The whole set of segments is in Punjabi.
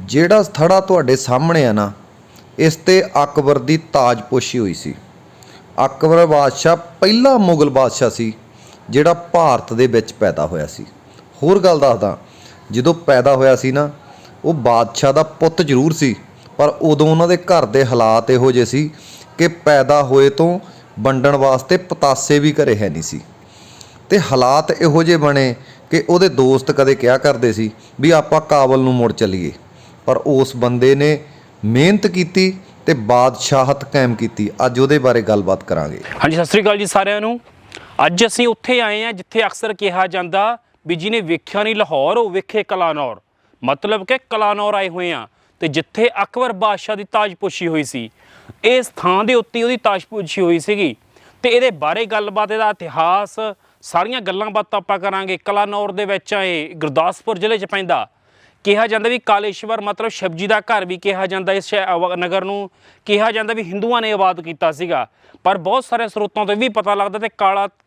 ਜਿਹੜਾ ਥੜਾ ਤੁਹਾਡੇ ਸਾਹਮਣੇ ਆ ਨਾ, ਇਸ ਤੇ ਅਕਬਰ ਦੀ ਤਾਜਪੋਸ਼ੀ ਹੋਈ ਸੀ। ਅਕਬਰ ਬਾਦਸ਼ਾਹ ਪਹਿਲਾ ਮੁਗਲ ਬਾਦਸ਼ਾਹ ਸੀ ਜਿਹੜਾ ਭਾਰਤ ਦੇ ਵਿੱਚ ਪੈਦਾ ਹੋਇਆ ਸੀ। ਹੋਰ ਗੱਲ ਦੱਸਦਾ, ਜਦੋਂ ਪੈਦਾ ਹੋਇਆ ਸੀ ਨਾ, ਉਹ ਬਾਦਸ਼ਾਹ ਦਾ ਪੁੱਤ ਜ਼ਰੂਰ ਸੀ, ਪਰ ਉਦੋਂ ਉਹਨਾਂ ਦੇ ਘਰ ਦੇ ਹਾਲਾਤ ਇਹੋ ਜਿਹੇ ਸੀ ਕਿ ਪੈਦਾ ਹੋਏ ਤੋਂ ਵੰਡਣ ਵਾਸਤੇ ਪਤਾਸੇ ਵੀ ਘਰੇ ਹੈ ਨਹੀਂ ਸੀ। ਅਤੇ ਹਾਲਾਤ ਇਹੋ ਜਿਹੇ ਬਣੇ ਕਿ ਉਹਦੇ ਦੋਸਤ ਕਦੇ ਕਿਹਾ ਕਰਦੇ ਸੀ ਵੀ ਆਪਾਂ ਕਾਬਲ ਨੂੰ ਮੁੜ ਚੱਲੀਏ, ਪਰ ਉਸ ਬੰਦੇ ਨੇ ਮਿਹਨਤ ਕੀਤੀ ਤੇ ਬਾਦਸ਼ਾਹਤ ਕਾਇਮ ਕੀਤੀ। ਅੱਜ ਉਹਦੇ ਬਾਰੇ ਗੱਲਬਾਤ ਕਰਾਂਗੇ। ਹਾਂਜੀ, ਸਤਿ ਸ੍ਰੀ ਅਕਾਲ ਜੀ ਸਾਰਿਆਂ ਨੂੰ। ਅੱਜ ਅਸੀਂ ਉੱਥੇ ਆਏ ਹਾਂ ਜਿੱਥੇ ਅਕਸਰ ਕਿਹਾ ਜਾਂਦਾ ਵੀ ਜਿਹਨੇ ਵੇਖਿਆ ਨਹੀਂ ਲਾਹੌਰ ਉਹ ਵੇਖੇ ਕਲਾਨੌਰ, ਮਤਲਬ ਕਿ ਕਲਾਨੌਰ ਆਏ ਹੋਏ ਹਾਂ ਤੇ ਜਿੱਥੇ ਅਕਬਰ ਬਾਦਸ਼ਾਹ ਦੀ ਤਾਜਪੋਸ਼ੀ ਹੋਈ ਸੀ। ਇਸ ਥਾਂ ਦੇ ਉੱਤੇ ਉਹਦੀ ਤਾਜਪੋਸ਼ੀ ਹੋਈ ਸੀਗੀ ਤੇ ਇਹਦੇ ਬਾਰੇ ਗੱਲਬਾਤ, ਇਹਦਾ ਇਤਿਹਾਸ, ਸਾਰੀਆਂ ਗੱਲਾਂ ਬਾਤਾਂ ਆਪਾਂ ਕਰਾਂਗੇ। ਕਲਾਨੌਰ ਦੇ ਵਿੱਚ ਇਹ ਗੁਰਦਾਸਪੁਰ ਜ਼ਿਲ੍ਹੇ 'ਚ ਪੈਂਦਾ। ਕਿਹਾ ਜਾਂਦਾ ਵੀ ਕਾਲੇਸ਼ਵਰ ਮਤਲਬ ਸ਼ਿਵਜੀ ਦਾ ਘਰ ਵੀ ਕਿਹਾ ਜਾਂਦਾ। ਇਸ ਨਗਰ ਨੂੰ ਕਿਹਾ ਜਾਂਦਾ ਵੀ ਹਿੰਦੂਆਂ ਨੇ ਆਬਾਦ ਕੀਤਾ ਸੀਗਾ, ਪਰ ਬਹੁਤ ਸਾਰੇ ਸਰੋਤਾਂ ਤੋਂ ਇਹ ਵੀ ਪਤਾ ਲੱਗਦਾ ਤੇ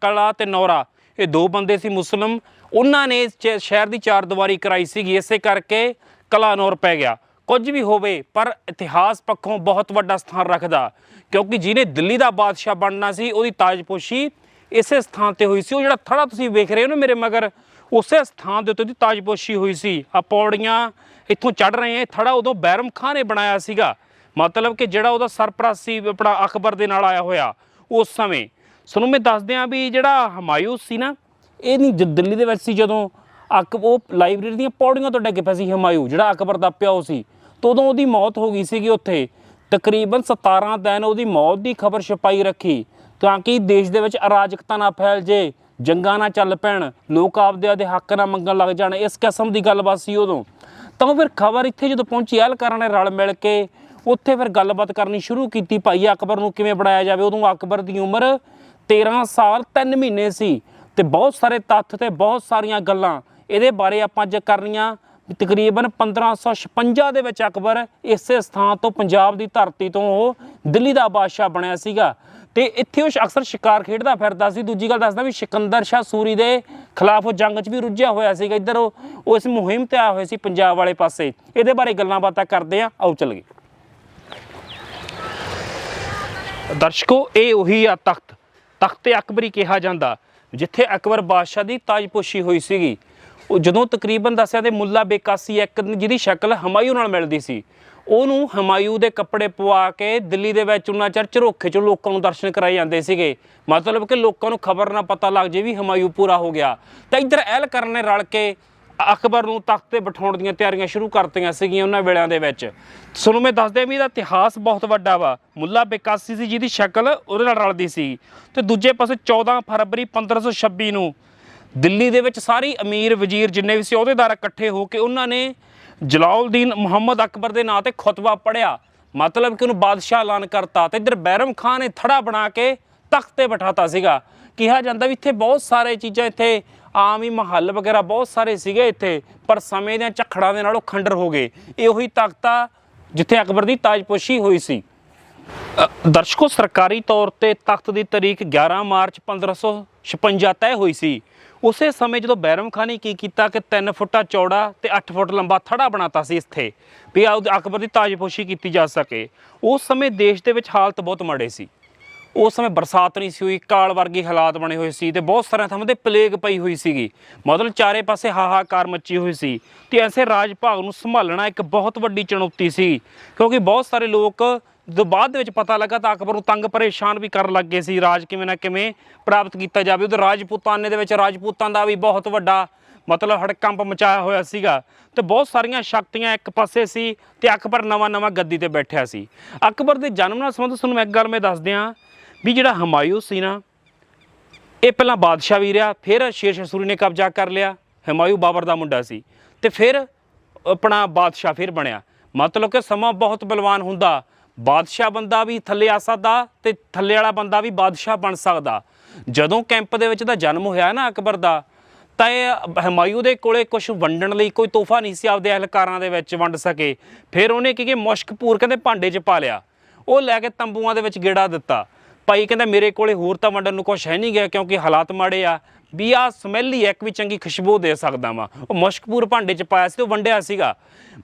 ਕਲਾ ਤੇ ਨੌਰਾ ਇਹ ਦੋ ਬੰਦੇ ਸੀ ਮੁਸਲਿਮ, ਉਹਨਾਂ ਨੇ ਸ਼ਹਿਰ ਦੀ ਚਾਰ ਦੀਵਾਰੀ ਕਰਾਈ ਸੀਗੀ, ਇਸੇ ਕਰਕੇ ਕਲਾਨੌਰ ਪੈ ਗਿਆ। ਕੁਝ ਵੀ ਹੋਵੇ ਪਰ ਇਤਿਹਾਸ ਪੱਖੋਂ ਬਹੁਤ ਵੱਡਾ ਸਥਾਨ ਰੱਖਦਾ, ਕਿਉਂਕਿ ਜਿਹਨੇ ਦਿੱਲੀ ਦਾ ਬਾਦਸ਼ਾਹ ਬਣਨਾ ਸੀ ਉਹਦੀ ਤਾਜਪੋਸ਼ੀ ਇਸੇ ਸਥਾਨ 'ਤੇ ਹੋਈ ਸੀ। ਉਹ ਜਿਹੜਾ ਥੜਾ ਤੁਸੀਂ ਵੇਖ ਰਹੇ ਹੋ ਨਾ ਮੇਰੇ ਮਗਰ, ਉਸੇ ਸਥਾਨ ਦੇ ਉੱਤੇ ਉਹਦੀ ਤਾਜਪੋਸ਼ੀ ਹੋਈ ਸੀ। ਆ ਪੌੜੀਆਂ ਇੱਥੋਂ ਚੜ੍ਹ ਰਹੇ ਆ, ਥੜਾ ਉਦੋਂ ਬੈਰਮ ਖਾਂ ਨੇ ਬਣਾਇਆ ਸੀਗਾ, ਮਤਲਬ ਕਿ ਜਿਹੜਾ ਉਹਦਾ ਸਰਪ੍ਰਸਤ ਸੀ ਆਪਣਾ ਅਕਬਰ ਦੇ ਨਾਲ ਆਇਆ ਹੋਇਆ ਉਸ ਸਮੇਂ। ਤੁਹਾਨੂੰ ਮੈਂ ਦੱਸਦੇ ਹਾਂ ਵੀ ਜਿਹੜਾ ਹਮਾਯੂ ਸੀ ਨਾ, ਇਹ ਨਹੀਂ ਦਿੱਲੀ ਦੇ ਵਿੱਚ ਸੀ ਜਦੋਂ ਉਹ ਲਾਇਬ੍ਰੇਰੀ ਦੀਆਂ ਪੌੜੀਆਂ ਤੋਂ ਡਿੱਗ ਪਿਆ ਸੀ ਹਮਾਯੂ, ਜਿਹੜਾ ਅਕਬਰ ਦਾ ਪਿਓ ਸੀ। ਤਾਂ ਉਦੋਂ ਉਹਦੀ ਮੌਤ ਹੋ ਗਈ ਸੀਗੀ ਉੱਥੇ। ਤਕਰੀਬਨ 17 ਦਿਨ ਉਹਦੀ ਮੌਤ ਦੀ ਖਬਰ ਛਪਾਈ ਰੱਖੀ ਤਾਂ ਕਿ ਦੇਸ਼ ਦੇ ਵਿੱਚ ਅਰਾਜਕਤਾ ਨਾ ਫੈਲ ਜੇ, ਜੰਗਾਂ ਨਾ ਚੱਲ ਪੈਣ, ਲੋਕ ਆਪਦੇ ਹੱਕ ਨਾ ਮੰਗਣ ਲੱਗ ਜਾਣ। ਇਸ ਕਿਸਮ ਦੀ ਗੱਲਬਾਤ ਸੀ ਉਦੋਂ। ਤਾਂ ਫਿਰ ਖਬਰ ਇੱਥੇ ਜਦੋਂ ਪਹੁੰਚੀ, ਅਹਿਲਕਾਰਾਂ ਨੇ ਰਲ ਮਿਲ ਕੇ ਉੱਥੇ ਫਿਰ ਗੱਲਬਾਤ ਕਰਨੀ ਸ਼ੁਰੂ ਕੀਤੀ, ਭਾਈ ਅਕਬਰ ਨੂੰ ਕਿਵੇਂ ਬਣਾਇਆ ਜਾਵੇ। ਉਦੋਂ ਅਕਬਰ ਦੀ ਉਮਰ 13 ਸਾਲ 3 ਮਹੀਨੇ ਸੀ ਤੇ ਬਹੁਤ ਸਾਰੇ ਤੱਥ ਤੇ ਬਹੁਤ ਸਾਰੀਆਂ ਗੱਲਾਂ ਇਹਦੇ ਬਾਰੇ ਆਪਾਂ ਅੱਜ ਕਰਨੀਆਂ। ਤਕਰੀਬਨ 1556 ਦੇ ਵਿੱਚ ਅਕਬਰ ਇਸੇ ਸਥਾਨ ਤੋਂ, ਪੰਜਾਬ ਦੀ ਧਰਤੀ ਤੋਂ ਉਹ ਦਿੱਲੀ ਦਾ ਬਾਦਸ਼ਾਹ ਬਣਿਆ ਸੀਗਾ ਤੇ ਇੱਥੇ ਉਹ ਅਕਸਰ ਸ਼ਿਕਾਰ ਖੇਡਦਾ ਫਿਰਦਾ ਸੀ। ਦੂਜੀ ਗੱਲ ਦੱਸਦਾ ਵੀ ਸਿਕੰਦਰ ਸ਼ਾਹ ਸੂਰੀ ਦੇ ਖਿਲਾਫ ਉਹ ਜੰਗ 'ਚ ਵੀ ਰੁੱਝਿਆ ਹੋਇਆ ਸੀਗਾ। ਇੱਧਰ ਉਹ ਇਸ ਮੁਹਿੰਮ ਤੇ ਆਇਆ ਹੋਇਆ ਸੀ ਪੰਜਾਬ ਵਾਲੇ ਪਾਸੇ। ਇਹਦੇ ਬਾਰੇ ਗੱਲਾਂ ਬਾਤਾਂ ਕਰਦੇ ਆ, ਆਓ ਚੱਲੀਏ। ਦਰਸ਼ਕੋ, ਇਹ ਉਹੀ ਆ ਤਖਤ ਅਕਬਰੀ ਕਿਹਾ ਜਾਂਦਾ, ਜਿੱਥੇ ਅਕਬਰ ਬਾਦਸ਼ਾਹ ਦੀ ਤਾਜਪੋਸ਼ੀ ਹੋਈ ਸੀਗੀ। ਉਹ ਜਦੋਂ ਤਕਰੀਬਨ ਦੱਸਿਆ ਤੇ ਮੁੱਲਾ ਬੇਕਾਸੀ ਇੱਕ ਜਿਹਦੀ ਸ਼ਕਲ ਹਮਾਯੂ ਨਾਲ ਮਿਲਦੀ ਸੀ, ਉਹਨੂੰ ਹਮਾਯੂ ਦੇ ਕੱਪੜੇ ਪਵਾ ਕੇ ਦਿੱਲੀ ਦੇ ਵਿੱਚ ਉਹਨਾਂ ਚਿਰ ਝਰੋਖੇ 'ਚੋਂ ਲੋਕਾਂ ਨੂੰ ਦਰਸ਼ਨ ਕਰਾਏ ਜਾਂਦੇ ਸੀਗੇ, ਮਤਲਬ ਕਿ ਲੋਕਾਂ ਨੂੰ ਖਬਰ ਨਾ ਪਤਾ ਲੱਗ ਜੇ ਵੀ ਹਮਾਯੂ ਪੂਰਾ ਹੋ ਗਿਆ। ਤਾਂ ਇੱਧਰ ਅਹਿਲਕਾਰਾਂ ਨੇ ਰਲ ਕੇ ਅਕਬਰ ਨੂੰ ਤਖਤ 'ਤੇ ਬਿਠਾਉਣ ਦੀਆਂ ਤਿਆਰੀਆਂ ਸ਼ੁਰੂ ਕਰਤੀਆਂ ਸੀਗੀਆਂ ਉਹਨਾਂ ਵੇਲਿਆਂ ਦੇ ਵਿੱਚ। ਤੁਹਾਨੂੰ ਮੈਂ ਦੱਸਦੇ ਵੀ ਇਹਦਾ ਇਤਿਹਾਸ ਬਹੁਤ ਵੱਡਾ ਵਾ। ਮੁੱਲਾ ਬੇਕਾਸੀ ਸੀ ਜਿਹਦੀ ਸ਼ਕਲ ਉਹਦੇ ਨਾਲ ਰਲਦੀ ਸੀ, ਅਤੇ ਦੂਜੇ ਪਾਸੇ 14 ਫਰਵਰੀ 1526 ਨੂੰ ਦਿੱਲੀ ਦੇ ਵਿੱਚ ਸਾਰੇ ਅਮੀਰ ਵਜ਼ੀਰ ਜਿੰਨੇ ਵੀ ਸੀ ਅਹੁਦੇਦਾਰ ਇਕੱਠੇ ਹੋ ਕੇ ਉਹਨਾਂ ਨੇ ਜਲਾਉਲਦੀਨ ਮੁਹੰਮਦ ਅਕਬਰ ਦੇ ਨਾਂ 'ਤੇ ਖੁਤਬਾ ਪੜ੍ਹਿਆ, ਮਤਲਬ ਕਿ ਉਹਨੂੰ ਬਾਦਸ਼ਾਹ ਐਲਾਨ ਕਰਤਾ। ਅਤੇ ਇੱਧਰ ਬੈਰਮ ਖਾਂ ਨੇ ਥੜਾ ਬਣਾ ਕੇ ਤਖਤ 'ਤੇ ਬਿਠਾਤਾ ਸੀਗਾ। ਕਿਹਾ ਜਾਂਦਾ ਵੀ ਇੱਥੇ ਬਹੁਤ ਸਾਰੇ ਚੀਜ਼ਾਂ, ਇੱਥੇ ਆਮ ਹੀ ਮਹੱਲ ਵਗੈਰਾ ਬਹੁਤ ਸਾਰੇ ਸੀਗੇ ਇੱਥੇ, ਪਰ ਸਮੇਂ ਦੀਆਂ ਝੱਖੜਾਂ ਦੇ ਨਾਲ ਉਹ ਖੰਡਰ ਹੋ ਗਏ। ਇਹ ਉਹੀ ਤਖਤ ਆ ਜਿੱਥੇ ਅਕਬਰ ਦੀ ਤਾਜਪੋਸ਼ੀ ਹੋਈ ਸੀ। ਦਰਸ਼ਕੋ, ਸਰਕਾਰੀ ਤੌਰ 'ਤੇ ਤਖਤ ਦੀ ਤਾਰੀਖ 11 ਮਾਰਚ 1556 ਤੈਅ ਹੋਈ ਸੀ। ਉਸੇ ਸਮੇਂ ਜਦੋਂ ਬੈਰਮ ਖਾਂ ਨੇ ਕੀ ਕੀਤਾ ਕਿ 3 ਫੁੱਟਾ ਚੌੜਾ ਤੇ 8 ਫੁੱਟ ਲੰਬਾ ਥੜਾ ਬਣਾਤਾ ਸੀ ਇੱਥੇ, ਵੀ ਅਕਬਰ ਦੀ ਤਾਜਪੋਸ਼ੀ ਕੀਤੀ ਜਾ ਸਕੇ। ਉਸ ਸਮੇਂ ਦੇਸ਼ ਦੇ ਵਿੱਚ ਹਾਲਤ ਬਹੁਤ ਮਾੜੇ ਸੀ। ਉਸ ਸਮੇਂ ਬਰਸਾਤ ਨਹੀਂ ਸੀ ਹੋਈ, ਕਾਲ ਵਰਗੇ ਹਾਲਾਤ ਬਣੇ ਹੋਏ ਸੀ ਤੇ ਬਹੁਤ ਸਾਰੀਆਂ ਥਾਵਾਂ 'ਤੇ ਪਲੇਗ ਪਈ ਹੋਈ ਸੀਗੀ, ਮਤਲਬ ਚਾਰੇ ਪਾਸੇ ਹਾਹਾਕਾਰ ਮੱਚੀ ਹੋਈ ਸੀ। ਅਤੇ ਐਸੇ ਰਾਜ ਭਾਗ ਨੂੰ ਸੰਭਾਲਣਾ ਇੱਕ ਬਹੁਤ ਵੱਡੀ ਚੁਣੌਤੀ ਸੀ, ਕਿਉਂਕਿ ਬਹੁਤ ਸਾਰੇ ਲੋਕ ਜਦੋਂ ਬਾਅਦ ਦੇ ਵਿੱਚ ਪਤਾ ਲੱਗਾ ਤਾਂ ਅਕਬਰ ਨੂੰ ਤੰਗ ਪਰੇਸ਼ਾਨ ਵੀ ਕਰਨ ਲੱਗੇ ਸੀ, ਰਾਜ ਕਿਵੇਂ ਨਾ ਕਿਵੇਂ ਪ੍ਰਾਪਤ ਕੀਤਾ ਜਾਵੇ। ਉਧਰ ਰਾਜਪੂਤਾਨੇ ਦੇ ਵਿੱਚ ਰਾਜਪੂਤਾਂ ਦਾ ਵੀ ਬਹੁਤ ਵੱਡਾ ਮਤਲਬ ਹੜਕੰਪ ਮਚਾਇਆ ਹੋਇਆ ਸੀਗਾ ਅਤੇ ਬਹੁਤ ਸਾਰੀਆਂ ਸ਼ਕਤੀਆਂ ਇੱਕ ਪਾਸੇ ਸੀ ਅਤੇ ਅਕਬਰ ਨਵਾਂ ਗੱਦੀ 'ਤੇ ਬੈਠਿਆ ਸੀ। ਅਕਬਰ ਦੇ ਜਨਮ ਨਾਲ ਸੰਬੰਧਿਤ ਤੁਹਾਨੂੰ ਮੈਂ ਇੱਕ ਗੱਲ ਮੈਂ ਦੱਸ ਦਿਆਂ ਵੀ ਜਿਹੜਾ ਹਮਾਯੂ ਸੀ ਨਾ, ਇਹ ਪਹਿਲਾਂ ਬਾਦਸ਼ਾਹ ਵੀ ਰਿਹਾ, ਫਿਰ ਸ਼ੇਰ ਸ਼ਾਹ ਸੂਰੀ ਨੇ ਕਬਜ਼ਾ ਕਰ ਲਿਆ। ਹਮਾਯੂ ਬਾਬਰ ਦਾ ਮੁੰਡਾ ਸੀ ਅਤੇ ਫਿਰ ਆਪਣਾ ਬਾਦਸ਼ਾਹ ਫਿਰ ਬਣਿਆ, ਮਤਲਬ ਕਿ ਸਮਾਂ ਬਹੁਤ ਬਲਵਾਨ ਹੁੰਦਾ। ਬਾਦਸ਼ਾਹ ਬੰਦਾ ਵੀ ਥੱਲੇ ਆ ਸਕਦਾ ਅਤੇ ਥੱਲੇ ਵਾਲਾ ਬੰਦਾ ਵੀ ਬਾਦਸ਼ਾਹ ਬਣ ਸਕਦਾ। ਜਦੋਂ ਕੈਂਪ ਦੇ ਵਿੱਚ ਦਾ ਜਨਮ ਹੋਇਆ ਨਾ ਅਕਬਰ ਦਾ, ਤਾਂ ਇਹ ਹਮਾਯੂ ਦੇ ਕੋਲੇ ਕੁਛ ਵੰਡਣ ਲਈ ਕੋਈ ਤੋਹਫਾ ਨਹੀਂ ਸੀ ਆਪਦੇ ਅਹਿਲਕਾਰਾਂ ਦੇ ਵਿੱਚ ਵੰਡ ਸਕੇ। ਫਿਰ ਉਹਨੇ ਕੀ ਮੁਸ਼ਕਪੂਰ ਕਹਿੰਦੇ ਭਾਂਡੇ 'ਚ ਪਾ ਲਿਆ, ਉਹ ਲੈ ਕੇ ਤੰਬੂਆਂ ਦੇ ਵਿੱਚ ਗੇੜਾ ਦਿੱਤਾ। ਭਾਈ ਕਹਿੰਦਾ ਮੇਰੇ ਕੋਲੇ ਹੋਰ ਤਾਂ ਵੰਡਣ ਨੂੰ ਕੁਛ ਹੈ ਨਹੀਂ ਗਿਆ, ਕਿਉਂਕਿ ਹਾਲਾਤ ਮਾੜੇ ਆ, ਵੀ ਆਹ ਸਮੈਲ ਹੀ ਇੱਕ ਵੀ ਚੰਗੀ ਖੁਸ਼ਬੂ ਦੇ ਸਕਦਾ ਵਾ। ਉਹ ਮੁਸ਼ਕਪੂਰ ਭਾਂਡੇ 'ਚ ਪਾਇਆ ਸੀ ਤੇ ਉਹ ਵੰਡਿਆ ਸੀਗਾ।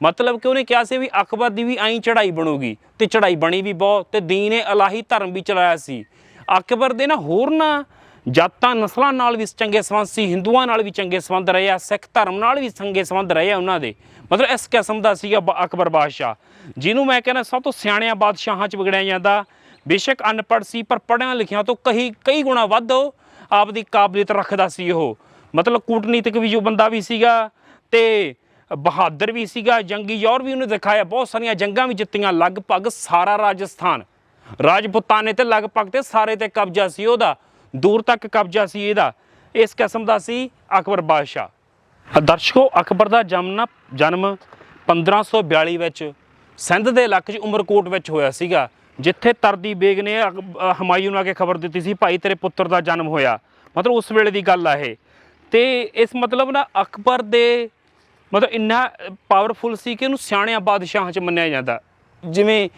ਮਤਲਬ ਕਿ ਉਹਨੇ ਕਿਹਾ ਸੀ ਵੀ ਅਕਬਰ ਦੀ ਵੀ ਐਂ ਚੜ੍ਹਾਈ ਬਣੂਗੀ, ਤੇ ਚੜ੍ਹਾਈ ਬਣੀ ਵੀ ਬਹੁਤ, ਤੇ ਦੀਨ ਏ ਇਲਾਹੀ ਧਰਮ ਵੀ ਚਲਾਇਆ ਸੀ। ਅਕਬਰ ਦੇ ਨਾ ਹੋਰ ਨਾ ਜਾਤਾਂ ਨਸਲਾਂ ਨਾਲ ਵੀ ਚੰਗੇ ਸੰਬੰਧ ਸੀ, ਹਿੰਦੂਆਂ ਨਾਲ ਵੀ ਚੰਗੇ ਸੰਬੰਧ ਰਹੇ ਆ, ਸਿੱਖ ਧਰਮ ਨਾਲ ਵੀ ਚੰਗੇ ਸੰਬੰਧ ਰਹੇ ਆ ਉਹਨਾਂ ਦੇ। ਮਤਲਬ ਇਸ ਕਿਸਮ ਦਾ ਸੀਗਾ ਅਕਬਰ ਬਾਦਸ਼ਾਹ, ਜਿਹਨੂੰ ਮੈਂ ਕਹਿੰਦਾ ਸਭ ਤੋਂ ਸਿਆਣਿਆਂ ਬਾਦਸ਼ਾਹਾਂ 'ਚ ਵਿਗੜਿਆ ਜਾਂਦਾ। ਬੇਸ਼ੱਕ ਅਨਪੜ੍ਹ ਸੀ, ਪਰ ਪੜ੍ਹਿਆ ਲਿਖਿਆ ਤੋਂ ਕਈ ਗੁਣਾ ਵੱਧ ਆਪਦੀ ਕਾਬਲੀਅਤ ਰੱਖਦਾ ਸੀ ਉਹ। ਮਤਲਬ ਕੂਟਨੀਤਿਕ ਵੀ ਜੋ ਬੰਦਾ ਵੀ ਸੀਗਾ, ਤੇ ਬਹਾਦਰ ਵੀ ਸੀਗਾ, ਜੰਗੀ ਯੌਰ ਵੀ ਉਹਨੇ ਦਿਖਾਇਆ, ਬਹੁਤ ਸਾਰੀਆਂ ਜੰਗਾਂ ਵੀ ਜਿੱਤੀਆਂ। ਲਗਭਗ ਸਾਰਾ ਰਾਜਸਥਾਨ ਰਾਜਪੂਤਾਨੇ ਤੇ ਲਗਭਗ ਤੇ ਸਾਰੇ ਤੇ ਕਬਜ਼ਾ ਸੀ ਉਹਦਾ, ਦੂਰ ਤੱਕ ਕਬਜ਼ਾ ਸੀ ਇਹਦਾ। ਇਸ ਕਿਸਮ ਦਾ ਸੀ ਅਕਬਰ ਬਾਦਸ਼ਾਹ। ਦਰਸ਼ਕੋ, ਅਕਬਰ ਦਾ ਜਨਮ 1542 ਵਿੱਚ ਸਿੰਧ ਦੇ ਇਲਾਕੇ 'ਚ ਉਮਰਕੋਟ ਵਿੱਚ ਹੋਇਆ ਸੀਗਾ, ਜਿੱਥੇ ਤਰਦੀ ਬੇਗ ਨੇ ਹਮਾਯੂੰ ਨੂੰ ਆ ਕੇ ਖਬਰ ਦਿੱਤੀ ਸੀ, ਭਾਈ ਤੇਰੇ ਪੁੱਤਰ ਦਾ ਜਨਮ ਹੋਇਆ। ਮਤਲਬ ਉਸ ਵੇਲੇ ਦੀ ਗੱਲ ਆ ਇਹ। ਤੇ ਇਸ ਮਤਲਬ ਨਾ ਅਕਬਰ ਦੇ ਮਤਲਬ ਇੰਨਾ ਪਾਵਰਫੁਲ ਸੀ ਕਿ ਉਹਨੂੰ ਸਿਆਣਿਆਂ ਬਾਦਸ਼ਾਹਾਂ 'ਚ ਮੰਨਿਆ ਜਾਂਦਾ। ਜਿਵੇਂ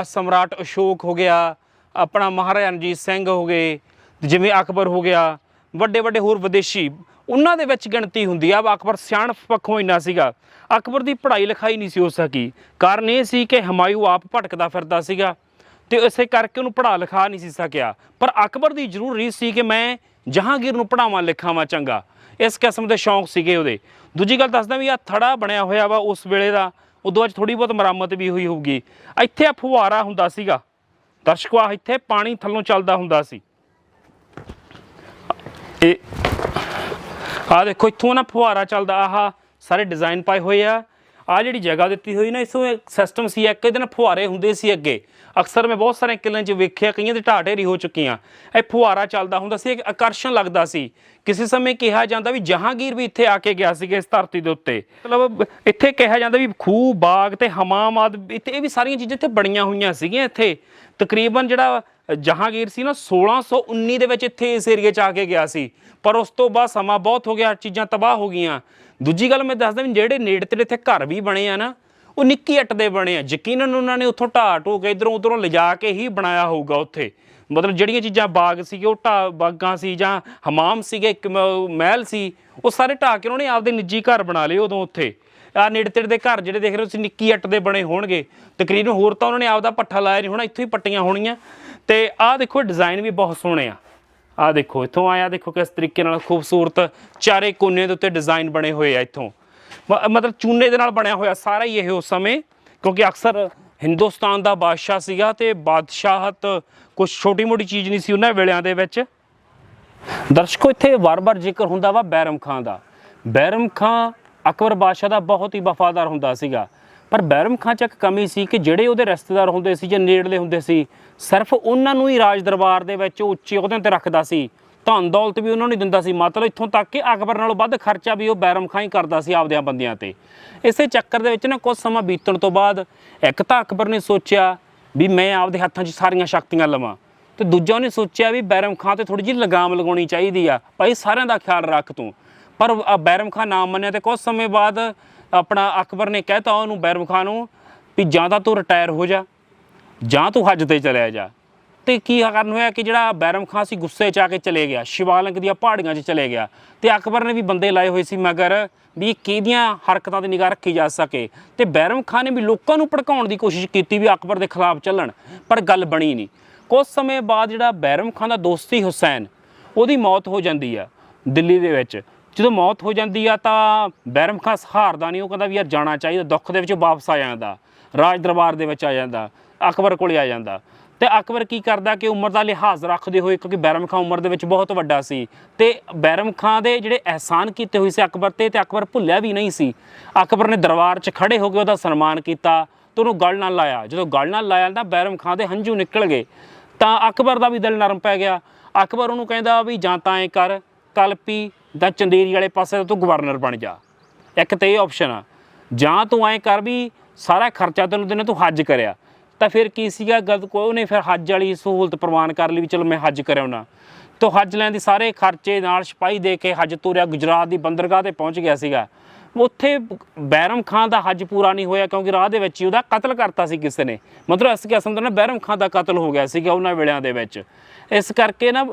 ਸਮਰਾਟ ਅਸ਼ੋਕ ਹੋ ਗਿਆ, ਆਪਣਾ ਮਹਾਰਾਜਾ ਰਣਜੀਤ ਸਿੰਘ ਹੋ ਗਏ, ਜਿਵੇਂ ਅਕਬਰ ਹੋ ਗਿਆ, ਵੱਡੇ ਵੱਡੇ ਹੋਰ ਵਿਦੇਸ਼ੀ, ਉਹਨਾਂ ਦੇ ਵਿੱਚ ਗਿਣਤੀ ਹੁੰਦੀ ਆ। ਅਕਬਰ ਸਿਆਣਪ ਪੱਖੋਂ ਇੰਨਾ ਸੀਗਾ। ਅਕਬਰ ਦੀ ਪੜ੍ਹਾਈ ਲਿਖਾਈ ਨਹੀਂ ਸੀ ਹੋ ਸਕੀ। ਕਾਰਨ ਇਹ ਸੀ ਕਿ ਹਮਾਯੂੰ ਆਪ ਭਟਕਦਾ ਫਿਰਦਾ ਸੀਗਾ, ਤੇ ਇਸੇ ਕਰਕੇ ਉਹਨੂੰ ਪੜ੍ਹਾ ਲਿਖਾ ਨਹੀਂ ਸੀ ਸਕਿਆ। ਪਰ ਅਕਬਰ ਦੀ ਜ਼ਰੂਰ ਰੀਸ ਸੀ ਕਿ ਮੈਂ ਜਹਾਂਗੀਰ ਨੂੰ ਪੜ੍ਹਾਵਾਂ ਲਿਖਾਵਾਂ ਚੰਗਾ। ਇਸ ਕਿਸਮ ਦੇ ਸ਼ੌਂਕ ਸੀਗੇ ਉਹਦੇ। ਦੂਜੀ ਗੱਲ ਦੱਸਦਾ ਵੀ ਆਹ ਥੜਾ ਬਣਿਆ ਹੋਇਆ ਵਾ ਉਸ ਵੇਲੇ ਦਾ, ਉਦੋਂ ਬਾਅਦ ਥੋੜ੍ਹੀ ਬਹੁਤ ਮੁਰੰਮਤ ਵੀ ਹੋਈ ਹੋਊਗੀ। ਇੱਥੇ ਆ ਫੁਹਾਰਾ ਹੁੰਦਾ ਸੀਗਾ ਦਰਸ਼ਕੋ, ਆ ਇੱਥੇ ਪਾਣੀ ਥੱਲੋਂ ਚੱਲਦਾ ਹੁੰਦਾ ਸੀ। ਇਹ ਆਹ ਦੇਖੋ ਇੱਥੋਂ ਨਾ ਫੁਹਾਰਾ ਚੱਲਦਾ। ਆਹ ਸਾਰੇ ਡਿਜ਼ਾਈਨ ਪਾਏ ਹੋਏ ਆ। ਆਹ ਜਿਹੜੀ ਜਗ੍ਹਾ ਦਿੱਤੀ ਹੋਈ ਨਾ, ਇਸੋਂ ਸਿਸਟਮ ਸੀ ਇੱਕ, ਇਹਦੇ ਨਾਲ ਫੁਹਾਰੇ ਹੁੰਦੇ ਸੀ ਅੱਗੇ। ਅਕਸਰ ਮੈਂ ਬਹੁਤ ਸਾਰੇ ਕਿਲਿਆਂ 'ਚ ਵੇਖਿਆ, ਕਈਆਂ ਦੇ ਢਾਹ ਢੇਰੀ ਹੋ ਚੁੱਕੀਆਂ। ਇਹ ਫੁਹਾਰਾ ਚੱਲਦਾ ਹੁੰਦਾ ਸੀ, ਇੱਕ ਆਕਰਸ਼ਣ ਲੱਗਦਾ ਸੀ। ਕਿਸੇ ਸਮੇਂ ਕਿਹਾ ਜਾਂਦਾ ਵੀ ਜਹਾਂਗੀਰ ਵੀ ਇੱਥੇ ਆ ਕੇ ਗਿਆ ਸੀਗਾ ਇਸ ਧਰਤੀ ਦੇ ਉੱਤੇ। ਮਤਲਬ ਇੱਥੇ ਕਿਹਾ ਜਾਂਦਾ ਵੀ ਖੂਹ, ਬਾਗ ਤੇ ਹਮਾਮ ਆਦਿ ਇੱਥੇ, ਇਹ ਵੀ ਸਾਰੀਆਂ ਚੀਜ਼ਾਂ ਇੱਥੇ ਬਣੀਆਂ ਹੋਈਆਂ ਸੀਗੀਆਂ। ਇੱਥੇ ਤਕਰੀਬਨ ਜਿਹੜਾ ਜਹਾਂਗੀਰ ਸੀ ਨਾ 1619 ਦੇ ਵਿੱਚ ਇੱਥੇ ਇਸ ਏਰੀਏ 'ਚ ਆ ਕੇ ਗਿਆ ਸੀ, ਪਰ ਉਸ ਤੋਂ ਬਾਅਦ ਸਮਾਂ ਬਹੁਤ ਹੋ ਗਿਆ, ਚੀਜ਼ਾਂ ਤਬਾਹ ਹੋ ਗਈਆਂ। ਦੂਜੀ ਗੱਲ ਮੈਂ ਦੱਸਦਾ ਵੀ ਜਿਹੜੇ ਨੇੜੇ ਤੇੜੇ ਇੱਥੇ ਘਰ ਵੀ ਬਣੇ ਆ ਨਾ, ਉਹ ਨਿੱਕੀ ਇੱਟ ਦੇ ਬਣੇ ਆ। ਯਕੀਨਨ ਉਹਨਾਂ ਨੇ ਉੱਥੋਂ ਢਾਹ ਢੋ ਕੇ ਇੱਧਰੋਂ ਉੱਧਰੋਂ ਲਿਜਾ ਕੇ ਹੀ ਬਣਾਇਆ ਹੋਊਗਾ ਉੱਥੇ। ਮਤਲਬ ਜਿਹੜੀਆਂ ਚੀਜ਼ਾਂ ਬਾਗ ਸੀਗੇ, ਉਹ ਬਾਗਾਂ ਸੀ ਜਾਂ ਹਮਾਮ ਸੀਗੇ, ਇੱਕ ਮਹਿਲ ਸੀ, ਉਹ ਸਾਰੇ ਢਾਹ ਕੇ ਉਹਨਾਂ ਨੇ ਆਪਦੇ ਨਿੱਜੀ ਘਰ ਬਣਾ ਲਏ ਉਦੋਂ ਉੱਥੇ। ਆਹ ਨੇੜੇ ਤੇੜੇ ਦੇ ਘਰ ਜਿਹੜੇ ਦੇਖ ਰਹੇ ਹੋ ਤੁਸੀਂ, ਨਿੱਕੀ ਇੱਟ ਦੇ ਬਣੇ ਹੋਣਗੇ ਤਕਰੀਬਨ। ਹੋਰ ਤਾਂ ਉਹਨਾਂ ਨੇ ਆਪਦਾ ਪੱਠਾ ਲਾਇਆ ਨਹੀਂ ਹੋਣਾ, ਇੱਥੋਂ ਹੀ ਪੱਟੀਆਂ ਹੋਣੀਆਂ। ਤੇ ਆਹ ਦੇਖੋ ਡਿਜ਼ਾਈਨ ਵੀ ਬਹੁਤ ਸੋਹਣੇ ਆ। ਆਹ ਦੇਖੋ ਇੱਥੋਂ ਆਇਆ, ਦੇਖੋ ਕਿਸ ਤਰੀਕੇ ਨਾਲ ਖੂਬਸੂਰਤ ਚਾਰੇ ਕੋਨੇ ਦੇ ਉੱਤੇ ਡਿਜ਼ਾਈਨ ਬਣੇ ਹੋਏ ਆ ਇੱਥੋਂ। ਮਤਲਬ ਚੂਨੇ ਦੇ ਨਾਲ ਬਣਿਆ ਹੋਇਆ ਸਾਰਾ ਹੀ ਇਹ ਉਸ ਸਮੇਂ, ਕਿਉਂਕਿ ਅਕਸਰ ਹਿੰਦੁਸਤਾਨ ਦਾ ਬਾਦਸ਼ਾਹ ਸੀਗਾ ਤੇ ਬਾਦਸ਼ਾਹਤ ਕੁਛ ਛੋਟੀ ਮੋਟੀ ਚੀਜ਼ ਨਹੀਂ ਸੀ ਉਹਨਾਂ ਵੇਲਿਆਂ ਦੇ ਵਿੱਚ। ਦਰਸ਼ਕੋ, ਇੱਥੇ ਵਾਰ-ਵਾਰ ਜ਼ਿਕਰ ਹੁੰਦਾ ਵਾ ਬੈਰਮ ਖਾਂ ਦਾ। ਬੈਰਮ ਖਾਂ ਅਕਬਰ ਬਾਦਸ਼ਾਹ ਦਾ ਬਹੁਤ ਹੀ ਵਫਾਦਾਰ ਹੁੰਦਾ ਸੀਗਾ, ਪਰ ਬੈਰਮ ਖਾਂ 'ਚ ਇੱਕ ਕਮੀ ਸੀ ਕਿ ਜਿਹੜੇ ਉਹਦੇ ਰਿਸ਼ਤੇਦਾਰ ਹੁੰਦੇ ਸੀ ਜਾਂ ਨੇੜਲੇ ਹੁੰਦੇ ਸੀ, ਸਿਰਫ ਉਹਨਾਂ ਨੂੰ ਹੀ ਰਾਜ ਦਰਬਾਰ ਦੇ ਵਿੱਚ ਉੱਚੇ ਅਹੁਦਿਆਂ 'ਤੇ ਰੱਖਦਾ ਸੀ। ਧਨ ਦੌਲਤ ਵੀ ਉਹਨਾਂ ਨੂੰ ਦਿੰਦਾ ਸੀ। ਮਤਲਬ ਇੱਥੋਂ ਤੱਕ ਕਿ ਅਕਬਰ ਨਾਲੋਂ ਵੱਧ ਖਰਚਾ ਵੀ ਉਹ ਬੈਰਮ ਖਾਂ ਹੀ ਕਰਦਾ ਸੀ ਆਪਦਿਆਂ ਬੰਦਿਆਂ 'ਤੇ। ਇਸੇ ਚੱਕਰ ਦੇ ਵਿੱਚ ਨਾ ਕੁਝ ਸਮਾਂ ਬੀਤਣ ਤੋਂ ਬਾਅਦ ਇੱਕ ਤਾਂ ਅਕਬਰ ਨੇ ਸੋਚਿਆ ਵੀ ਮੈਂ ਆਪਦੇ ਹੱਥਾਂ 'ਚ ਸਾਰੀਆਂ ਸ਼ਕਤੀਆਂ ਲਵਾਂ, ਤੇ ਦੂਜਾ ਉਹਨੇ ਸੋਚਿਆ ਵੀ ਬੈਰਮ ਖਾਂ 'ਤੇ ਥੋੜ੍ਹੀ ਜਿਹੀ ਲਗਾਮ ਲਗਾਉਣੀ ਚਾਹੀਦੀ ਆ, ਭਾਈ ਸਾਰਿਆਂ ਦਾ ਖਿਆਲ ਰੱਖ ਤੂੰ। ਪਰ ਬੈਰਮ ਖਾਂ ਨਾ ਮੰਨਿਆ, ਤੇ ਕੁਝ ਸਮੇਂ ਬਾਅਦ ਆਪਣਾ ਅਕਬਰ ਨੇ ਕਹਿਤਾ ਉਹਨੂੰ, ਬੈਰਮ ਖਾਂ ਨੂੰ, ਵੀ ਜਾਂ ਤਾਂ ਤੂੰ ਰਿਟਾਇਰ ਹੋ ਜਾ ਜਾਂ ਤੂੰ ਹੱਜ 'ਤੇ ਚਲਿਆ ਜਾ। ਤੇ ਕੀ ਕਾਰਨ ਹੋਇਆ ਕਿ ਜਿਹੜਾ ਬੈਰਮ ਖਾਂ ਸੀ ਗੁੱਸੇ 'ਚ ਆ ਕੇ ਚਲੇ ਗਿਆ, ਸ਼ਿਵਾਲਿਕ ਦੀਆਂ ਪਹਾੜੀਆਂ 'ਚ ਚਲੇ ਗਿਆ। ਤੇ ਅਕਬਰ ਨੇ ਵੀ ਬੰਦੇ ਲਾਏ ਹੋਏ ਸੀ ਮਗਰ ਵੀ ਕਿਹਦੀਆਂ ਹਰਕਤਾਂ 'ਤੇ ਨਿਗਾਹ ਰੱਖੀ ਜਾ ਸਕੇ। ਤੇ ਬੈਰਮ ਖਾਂ ਨੇ ਵੀ ਲੋਕਾਂ ਨੂੰ ਭੜਕਾਉਣ ਦੀ ਕੋਸ਼ਿਸ਼ ਕੀਤੀ ਵੀ ਅਕਬਰ ਦੇ ਖਿਲਾਫ ਚੱਲਣ, ਪਰ ਗੱਲ ਬਣੀ ਨਹੀਂ। ਕੁਝ ਸਮੇਂ ਬਾਅਦ ਜਿਹੜਾ ਬੈਰਮ ਖਾਂ ਦਾ ਦੋਸਤ ਸੀ ਹੁਸੈਨ, ਉਹਦੀ ਮੌਤ ਹੋ ਜਾਂਦੀ ਆ ਦਿੱਲੀ ਦੇ ਵਿੱਚ। ਜਦੋਂ ਮੌਤ ਹੋ ਜਾਂਦੀ ਆ ਤਾਂ ਬੈਰਮ ਖਾਂ ਸਹਾਰਦਾ ਨਹੀਂ, ਉਹ ਕਹਿੰਦਾ ਵੀ ਯਾਰ ਜਾਣਾ ਚਾਹੀਦਾ। ਦੁੱਖ ਦੇ ਵਿੱਚ ਵਾਪਸ ਆ ਜਾਂਦਾ, ਰਾਜ ਦਰਬਾਰ ਦੇ ਵਿੱਚ ਆ ਜਾਂਦਾ, ਅਕਬਰ ਕੋਲੇ ਆ ਜਾਂਦਾ। ਤੇ ਅਕਬਰ ਕੀ ਕਰਦਾ ਕਿ ਉਮਰ ਦਾ ਲਿਹਾਜ਼ ਰੱਖਦੇ ਹੋਏ, ਕਿਉਂਕਿ ਬੈਰਮ ਖਾਂ ਉਮਰ ਦੇ ਵਿੱਚ ਬਹੁਤ ਵੱਡਾ ਸੀ, ਤੇ ਬੈਰਮ ਖਾਂ ਦੇ ਜਿਹੜੇ ਅਹਿਸਾਨ ਕੀਤੇ ਹੋਏ ਸੀ ਅਕਬਰ ਤੇ ਅਕਬਰ ਭੁੱਲਿਆ ਵੀ ਨਹੀਂ ਸੀ। ਅਕਬਰ ਨੇ ਦਰਬਾਰ 'ਚ ਖੜੇ ਹੋ ਕੇ ਉਹਦਾ ਸਨਮਾਨ ਕੀਤਾ ਤੇ ਉਹਨੂੰ ਗਲ ਨਾਲ ਲਾਇਆ। ਜਦੋਂ ਗਲ ਨਾਲ ਲਾਇਆ ਤਾਂ ਬੈਰਮ ਖਾਂ ਦੇ ਹੰਝੂ ਨਿਕਲ ਗਏ, ਤਾਂ ਅਕਬਰ ਦਾ ਵੀ ਦਿਲ ਨਰਮ ਪੈ ਗਿਆ। ਅਕਬਰ ਉਹਨੂੰ ਕਹਿੰਦਾ ਵੀ ਜਾਂ ਤਾਂ ਐਂ ਕਰ, ਕਲਪੀ ਜਾਂ ਚੰਦੇਰੀ ਵਾਲੇ ਪਾਸੇ ਤੂੰ ਗਵਰਨਰ ਬਣ ਜਾ। ਇੱਕ ਤਾਂ ਇਹ ਆਪਸ਼ਨ ਆ, ਜਾਂ ਤੂੰ ਐਂ ਕਰ ਵੀ ਸਾਰਾ ਖਰਚਾ ਤੈਨੂੰ ਦਿਨੇ ਤੂੰ ਹੱਜ ਕਰਿਆ। ਤਾਂ ਫਿਰ ਕੀ ਸੀਗਾ, ਗਲਤ ਕੋਈ ਉਹਨੇ ਫਿਰ ਹੱਜ ਵਾਲੀ ਸਹੂਲਤ ਪ੍ਰਵਾਨ ਕਰ ਲਈ ਵੀ ਚਲੋ ਮੈਂ ਹੱਜ ਕਰ ਆਉਣਾ। ਤਾਂ ਹੱਜ ਲੈਣ ਦੇ ਸਾਰੇ ਖਰਚੇ ਨਾਲ ਸਿਪਾਹੀ ਦੇ ਕੇ ਹੱਜ ਤੁਰਿਆ, ਗੁਜਰਾਤ ਦੀ ਬੰਦਰਗਾਹ 'ਤੇ ਪਹੁੰਚ ਗਿਆ ਸੀਗਾ। ਉੱਥੇ ਬੈਰਮ ਖਾਂ ਦਾ ਹੱਜ ਪੂਰਾ ਨਹੀਂ ਹੋਇਆ ਕਿਉਂਕਿ ਰਾਹ ਦੇ ਵਿੱਚ ਹੀ ਉਹਦਾ ਕਤਲ ਕਰਤਾ ਸੀ ਕਿਸੇ ਨੇ। ਮਤਲਬ ਇਸ ਕਿਸਮ ਦਾ ਨਾ ਬੈਰਮ ਖਾਂ ਦਾ ਕਤਲ ਹੋ ਗਿਆ ਸੀਗਾ ਉਹਨਾਂ ਵੇਲਿਆਂ ਦੇ ਵਿੱਚ। ਇਸ ਕਰਕੇ ਨਾ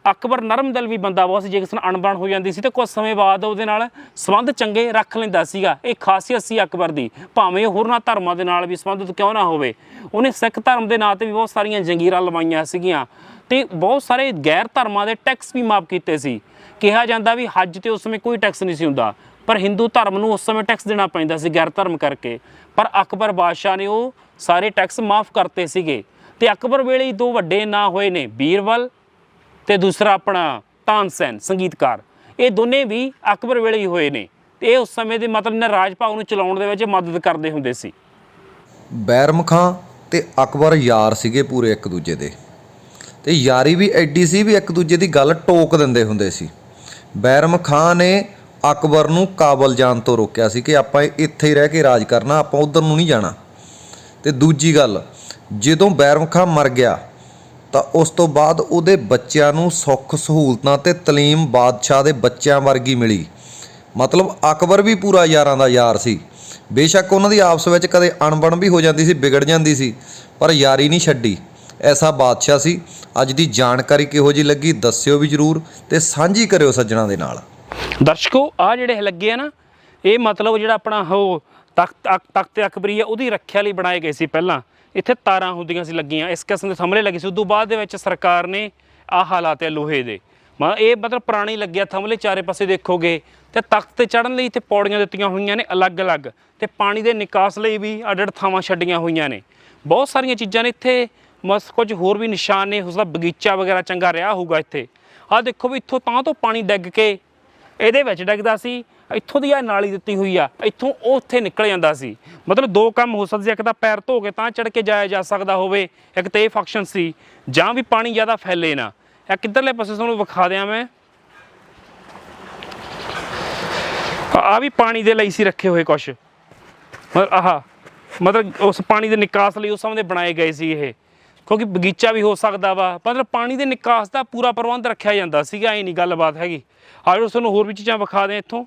ਅਕਬਰ ਨਰਮ ਦਿਲ ਵੀ ਬੰਦਾ ਬਹੁਤ ਸੀ। ਜੇ ਕਿਸੇ ਨਾਲ ਅਣਬਣ ਹੋ ਜਾਂਦੀ ਸੀ ਤਾਂ ਕੁਝ ਸਮੇਂ ਬਾਅਦ ਉਹਦੇ ਨਾਲ ਸੰਬੰਧ ਚੰਗੇ ਰੱਖ ਲੈਂਦਾ ਸੀਗਾ। ਇਹ ਖਾਸੀਅਤ ਸੀ ਅਕਬਰ ਦੀ, ਭਾਵੇਂ ਹੋਰਨਾਂ ਧਰਮਾਂ ਦੇ ਨਾਲ ਵੀ ਸੰਬੰਧਿਤ ਕਿਉਂ ਨਾ ਹੋਵੇ। ਉਹਨੇ ਸਿੱਖ ਧਰਮ ਦੇ ਨਾਂ 'ਤੇ ਵੀ ਬਹੁਤ ਸਾਰੀਆਂ ਜੰਗੀਰਾਂ ਲਵਾਈਆਂ ਸੀਗੀਆਂ ਅਤੇ ਬਹੁਤ ਸਾਰੇ ਗੈਰ ਧਰਮਾਂ ਦੇ ਟੈਕਸ ਵੀ ਮਾਫ ਕੀਤੇ ਸੀ। ਕਿਹਾ ਜਾਂਦਾ ਵੀ ਹੱਜ 'ਤੇ ਉਸ ਸਮੇਂ ਕੋਈ ਟੈਕਸ ਨਹੀਂ ਸੀ ਹੁੰਦਾ, ਪਰ ਹਿੰਦੂ ਧਰਮ ਨੂੰ ਉਸ ਸਮੇਂ ਟੈਕਸ ਦੇਣਾ ਪੈਂਦਾ ਸੀ ਗੈਰ ਧਰਮ ਕਰਕੇ। ਪਰ ਅਕਬਰ ਬਾਦਸ਼ਾਹ ਨੇ ਉਹ ਸਾਰੇ ਟੈਕਸ ਮਾਫ ਕਰਤੇ ਸੀਗੇ। ਅਤੇ ਅਕਬਰ ਵੇਲੇ ਹੀ ਦੋ ਵੱਡੇ ਨਾਂ ਹੋਏ ਨੇ, ਬੀਰਬਲ ਅਤੇ ਦੂਸਰਾ ਆਪਣਾ ਤਾਨਸੈਨ ਸੰਗੀਤਕਾਰ। ਇਹ ਦੋਨੇ ਵੀ ਅਕਬਰ ਵੇਲੇ ਹੀ ਹੋਏ ਨੇ ਅਤੇ ਇਹ ਉਸ ਸਮੇਂ ਦੇ ਮਤਲਬ ਨੇ ਰਾਜ ਭਾਗ ਨੂੰ ਚਲਾਉਣ ਦੇ ਵਿੱਚ ਮਦਦ ਕਰਦੇ ਹੁੰਦੇ ਸੀ। ਬੈਰਮ ਖਾਂ ਤੇ ਅਕਬਰ ਯਾਰ ਸੀਗੇ ਪੂਰੇ ਇੱਕ ਦੂਜੇ ਦੇ, ਤੇ ਯਾਰੀ ਵੀ ਐਡੀ ਸੀ ਵੀ ਇੱਕ ਦੂਜੇ ਦੀ ਗੱਲ ਟੋਕ ਦਿੰਦੇ ਹੁੰਦੇ ਸੀ। ਬੈਰਮ ਖਾਂ ਨੇ ਅਕਬਰ ਨੂੰ ਕਾਬਲ ਜਾਣ ਤੋਂ ਰੋਕਿਆ ਸੀ ਕਿ ਆਪਾਂ ਇੱਥੇ ਹੀ ਰਹਿ ਕੇ ਰਾਜ ਕਰਨਾ, ਆਪਾਂ ਉੱਧਰ ਨੂੰ ਨਹੀਂ ਜਾਣਾ। ਤੇ ਦੂਜੀ ਗੱਲ, ਜਦੋਂ ਬੈਰਮ ਖਾਂ ਮਰ ਗਿਆ ਤਾਂ ਉਸ ਤੋਂ ਬਾਅਦ ਉਹਦੇ ਬੱਚਿਆਂ ਨੂੰ ਸੁੱਖ ਸਹੂਲਤਾਂ ਤੇ ਤਾਲੀਮ ਬਾਦਸ਼ਾਹ ਦੇ ਬੱਚਿਆਂ ਵਰਗੀ ਮਿਲੀ। ਮਤਲਬ ਅਕਬਰ ਵੀ ਪੂਰਾ ਯਾਰਾਂ ਦਾ ਯਾਰ ਸੀ। ਬੇਸ਼ੱਕ ਉਹਨਾਂ ਦੀ ਆਪਸ ਵਿੱਚ ਕਦੇ ਅਣਬਣ ਵੀ ਹੋ ਜਾਂਦੀ ਸੀ, ਵਿਗੜ ਜਾਂਦੀ ਸੀ, ਪਰ ਯਾਰੀ ਨਹੀਂ ਛੱਡੀ। ਐਸਾ ਬਾਦਸ਼ਾਹ ਸੀ। ਅੱਜ ਦੀ ਜਾਣਕਾਰੀ ਕਿਹੋ ਜਿਹੀ ਲੱਗੀ ਦੱਸਿਓ ਵੀ ਜ਼ਰੂਰ ਤੇ ਸਾਂਝੀ ਕਰਿਓ ਸੱਜਣਾ ਦੇ ਨਾਲ। ਦਰਸ਼ਕੋ ਆਹ ਜਿਹੜੇ ਲੱਗੇ ਆ ਨਾ, ਇਹ ਮਤਲਬ ਜਿਹੜਾ ਆਪਣਾ ਉਹ ਤਖਤ ਅਕਬਰੀ ਆ ਉਹਦੀ ਰੱਖਿਆ ਲਈ ਬਣਾਏ ਗਏ ਸੀ। ਪਹਿਲਾਂ ਇੱਥੇ ਤਾਰਾਂ ਹੁੰਦੀਆਂ ਸੀ ਲੱਗੀਆਂ, ਇਸ ਕਿਸਮ ਦੇ ਥੰਮਲੇ ਲੱਗੇ ਸੀ। ਉਦੋਂ ਬਾਅਦ ਦੇ ਵਿੱਚ ਸਰਕਾਰ ਨੇ ਆਹ ਹਾਲਾਤ ਆ ਲੋਹੇ ਦੇ। ਇਹ ਮਤਲਬ ਪੁਰਾਣੀ ਲੱਗਿਆ ਥੰਮਲੇ, ਚਾਰੇ ਪਾਸੇ ਦੇਖੋਗੇ ਤੇ ਤਖਤ ਤੇ ਚੜ੍ਹਨ ਲਈ ਇੱਥੇ ਪੌੜੀਆਂ ਦਿੱਤੀਆਂ ਹੋਈਆਂ ਨੇ ਅਲੱਗ-ਅਲੱਗ, ਤੇ ਪਾਣੀ ਦੇ ਨਿਕਾਸ ਲਈ ਵੀ ਅੱਡ-ਅੱਡ ਥਾਵਾਂ ਛੱਡੀਆਂ ਹੋਈਆਂ ਨੇ। ਬਹੁਤ ਸਾਰੀਆਂ ਚੀਜ਼ਾਂ ਨੇ ਇੱਥੇ, ਕੁਝ ਹੋਰ ਵੀ ਨਿਸ਼ਾਨ ਨੇ। ਉਸਦਾ ਬਗੀਚਾ ਵਗੈਰਾ ਚੰਗਾ ਰਿਹਾ ਹੋਊਗਾ ਇੱਥੇ। ਆਹ ਦੇਖੋ ਵੀ ਇੱਥੋਂ ਤਾਂ ਤੋਂ ਪਾਣੀ ਡਿੱਗ ਕੇ ਇਹਦੇ ਵਿੱਚ ਡਿੱਗਦਾ ਸੀ। ਇੱਥੋਂ ਦੀ ਆਹ ਨਾਲੀ ਦਿੱਤੀ ਹੋਈ ਆ, ਇੱਥੋਂ ਉਹ ਉੱਥੇ ਨਿਕਲ ਜਾਂਦਾ ਸੀ। ਮਤਲਬ ਦੋ ਕੰਮ ਹੋ ਸਕਦੇ, ਇੱਕ ਤਾਂ ਪੈਰ ਧੋ ਕੇ ਤਾਂ ਚੜ੍ਹ ਕੇ ਜਾਇਆ ਜਾ ਸਕਦਾ ਹੋਵੇ, ਇੱਕ ਤਾਂ ਇਹ ਫੰਕਸ਼ਨ ਸੀ, ਜਾਂ ਵੀ ਪਾਣੀ ਜ਼ਿਆਦਾ ਫੈਲੇ ਨਾ। ਇਹ ਕਿੱਧਰਲੇ ਪਾਸੇ ਤੁਹਾਨੂੰ ਵਿਖਾ ਦਿਆਂ ਮੈਂ, ਆਹ ਵੀ ਪਾਣੀ ਦੇ ਲਈ ਸੀ ਰੱਖੇ ਹੋਏ ਕੁਛ। ਮਤਲਬ ਉਸ ਪਾਣੀ ਦੇ ਨਿਕਾਸ ਲਈ ਉਸ ਸਮੇਂ ਦੇ ਬਣਾਏ ਗਏ ਸੀ ਇਹ, ਕਿਉਂਕਿ ਬਗੀਚਾ ਵੀ ਹੋ ਸਕਦਾ ਵਾ। ਮਤਲਬ ਪਾਣੀ ਦੇ ਨਿਕਾਸ ਦਾ ਪੂਰਾ ਪ੍ਰਬੰਧ ਰੱਖਿਆ ਜਾਂਦਾ ਸੀਗਾ। ਇਹ ਨਹੀਂ ਗੱਲਬਾਤ ਹੈਗੀ। ਆਜੋ ਤੁਹਾਨੂੰ ਹੋਰ ਵੀ ਚੀਜ਼ਾਂ ਵਿਖਾ ਦਿਆਂ ਇੱਥੋਂ।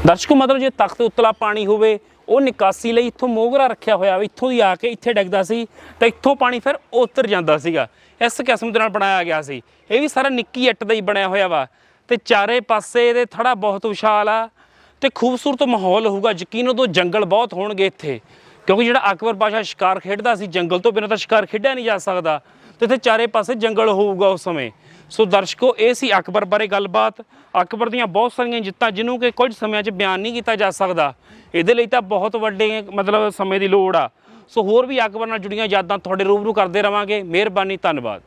ਦਰਸ਼ਕੋ ਮਤਲਬ ਜੇ ਤਖਤ ਉਤਲਾ ਪਾਣੀ ਹੋਵੇ, ਉਹ ਨਿਕਾਸੀ ਲਈ ਇੱਥੋਂ ਮੋਗਰਾ ਰੱਖਿਆ ਹੋਇਆ ਵਾ। ਇੱਥੋਂ ਦੀ ਆ ਕੇ ਇੱਥੇ ਡਿੱਗਦਾ ਸੀ ਤਾਂ ਇੱਥੋਂ ਪਾਣੀ ਫਿਰ ਉਤਰ ਜਾਂਦਾ ਸੀਗਾ। ਇਸ ਕਿਸਮ ਦੇ ਨਾਲ ਬਣਾਇਆ ਗਿਆ ਸੀ। ਇਹ ਵੀ ਸਾਰਾ ਨਿੱਕੀ ਇੱਟ ਦਾ ਹੀ ਬਣਿਆ ਹੋਇਆ ਵਾ, ਅਤੇ ਚਾਰੇ ਪਾਸੇ ਇਹਦੇ ਥੜਾ ਬਹੁਤ ਵਿਸ਼ਾਲ ਆ ਅਤੇ ਖੂਬਸੂਰਤ ਮਾਹੌਲ ਹੋਊਗਾ। ਯਕੀਨ ਉਦੋਂ ਜੰਗਲ ਬਹੁਤ ਹੋਣਗੇ ਇੱਥੇ, ਕਿਉਂਕਿ ਜਿਹੜਾ ਅਕਬਰ ਬਾਦਸ਼ਾਹ ਸ਼ਿਕਾਰ ਖੇਡਦਾ ਸੀ, ਜੰਗਲ ਤੋਂ ਬਿਨਾਂ ਤਾਂ ਸ਼ਿਕਾਰ ਖੇਡਿਆ ਨਹੀਂ ਜਾ ਸਕਦਾ, ਅਤੇ ਇੱਥੇ ਚਾਰੇ ਪਾਸੇ ਜੰਗਲ ਹੋਊਗਾ ਉਸ ਸਮੇਂ। ਸੋ ਦਰਸ਼ਕੋ ਇਹ ਸੀ ਅਕਬਰ ਬਾਰੇ ਗੱਲਬਾਤ। ਅਕਬਰ ਦੀਆਂ ਬਹੁਤ ਸਾਰੀਆਂ ਜਿੱਤਾਂ ਜਿਹਨੂੰ ਕਿ ਕੁਝ ਸਮਿਆਂ 'ਚ ਬਿਆਨ ਨਹੀਂ ਕੀਤਾ ਜਾ ਸਕਦਾ। ਇਹਦੇ ਲਈ ਤਾਂ ਬਹੁਤ ਵੱਡੇ ਮਤਲਬ ਸਮੇਂ ਦੀ ਲੋੜ ਆ। ਸੋ ਹੋਰ ਵੀ ਅਕਬਰ ਨਾਲ ਜੁੜੀਆਂ ਯਾਦਾਂ ਤੁਹਾਡੇ ਰੂਬਰੂ ਕਰਦੇ ਰਵਾਂਗੇ। ਮਿਹਰਬਾਨੀ, ਧੰਨਵਾਦ।